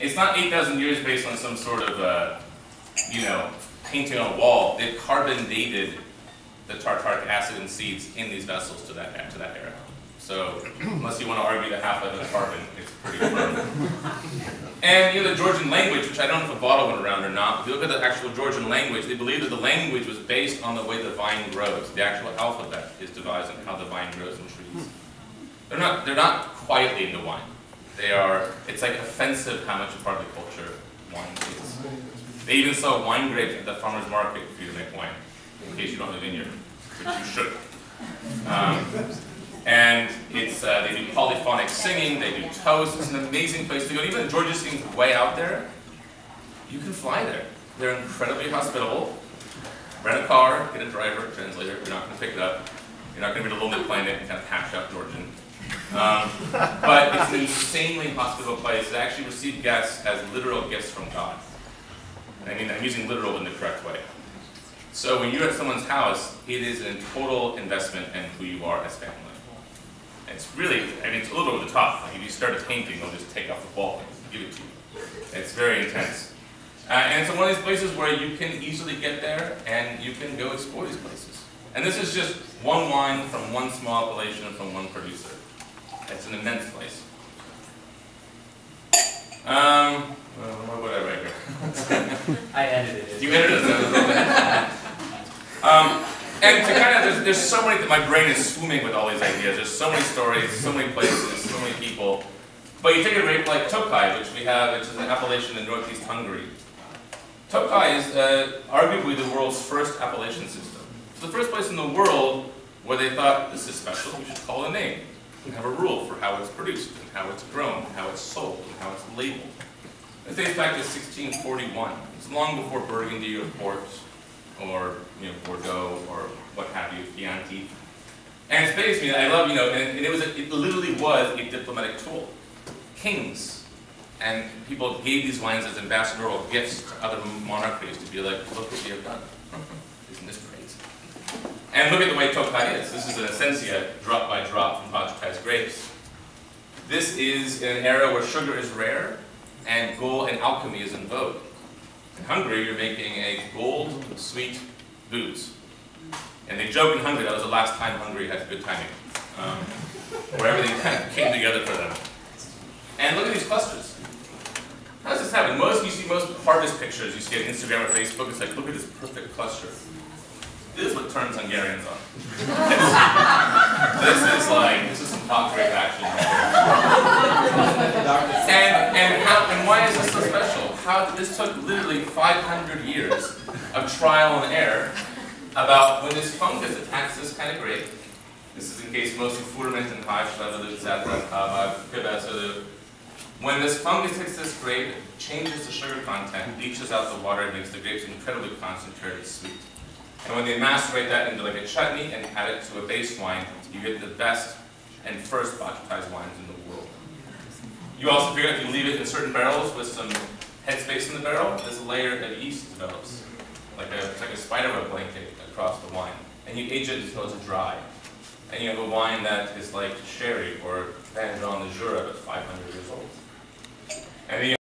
it's not 8,000 years based on some sort of, you know, painting on a wall. They've carbon dated the tartaric acid and seeds in these vessels to that era. So unless you want to argue the half-life of carbon, it's pretty firm. And you know, the Georgian language, which I don't know if a bottle went around or not, if you look at the actual Georgian language, they believe that the language was based on the way the vine grows. The actual alphabet is devised on how the vine grows in trees. They're not quietly into wine. It's like offensive how much a part of the culture wine is. They even sell wine grapes at the farmer's market for you to make wine, in case you don't have a vineyard, which you should. And they do polyphonic singing, they do toasts. It's an amazing place to go. Even though Georgia seems way out there, you can fly there. They're incredibly hospitable. Rent a car, get a driver, a translator. You're not going to pick it up. You're not going to read a Lonely Planet and kind of hash out Georgian. But it's an insanely hospitable place. It actually received guests as literal gifts from God. And I mean, I'm using literal in the correct way. So when you're at someone's house, it is a total investment in who you are as family. It's really, I mean, it's a little over the top. Like if you start a painting, they'll just take off the wall and give it to you. It's very intense. And it's one of these places where you can easily get there and you can go explore these places. And this is just one wine from one small appellation and from one producer. It's an immense place. What would I write here? I edited it. You edited it. And to kind of, there's so many, my brain is swimming with all these ideas. There's so many stories, so many places, so many people. But you take a grape like Tokai, which we have, which is an appellation in northeast Hungary. Tokai is arguably the world's first appellation system. It's the first place in the world where they thought, this is special, we should call a name. We have a rule for how it's produced, and how it's grown, and how it's sold, and how it's labeled. It dates back to 1641. It's long before Burgundy or Port, or Bordeaux, or what have you, Chianti. And it's basically, I love, and it literally was a diplomatic tool. Kings and people gave these wines as ambassadorial gifts to other monarchies to be like, look what we have done. Isn't this great? And look at the way Tokai is. This is an essentia, drop by drop from Bajikai's grapes. This is in an era where sugar is rare and gold and alchemy is in vogue. In Hungary, you're making a gold, sweet booze. And they joke in Hungary that was the last time Hungary had good timing, where everything kind of came together for them. And look at these clusters. How does this happen? You see most harvest pictures you see on Instagram or Facebook, it's like, look at this perfect cluster. This is what turns Hungarians on. This is some top grape action. And why is this so special? This took literally 500 years of trial and error about when this fungus attacks this kind of grape. This is in case mostly Furment and Haischlevel, etc. When this fungus hits this grape, it changes the sugar content, leaches out the water, and makes the grapes incredibly concentrated sweet. And when they macerate that into like a chutney and add it to a base wine, you get the best and first Bajikai's wines in the world. You also figure if you leave it in certain barrels with some headspace in the barrel, this layer of yeast develops. It's like a spiderweb blanket across the wine. And you age it until it's dry. And you have a wine that is like sherry or Vin Jaune de Jura, but 500 years old. And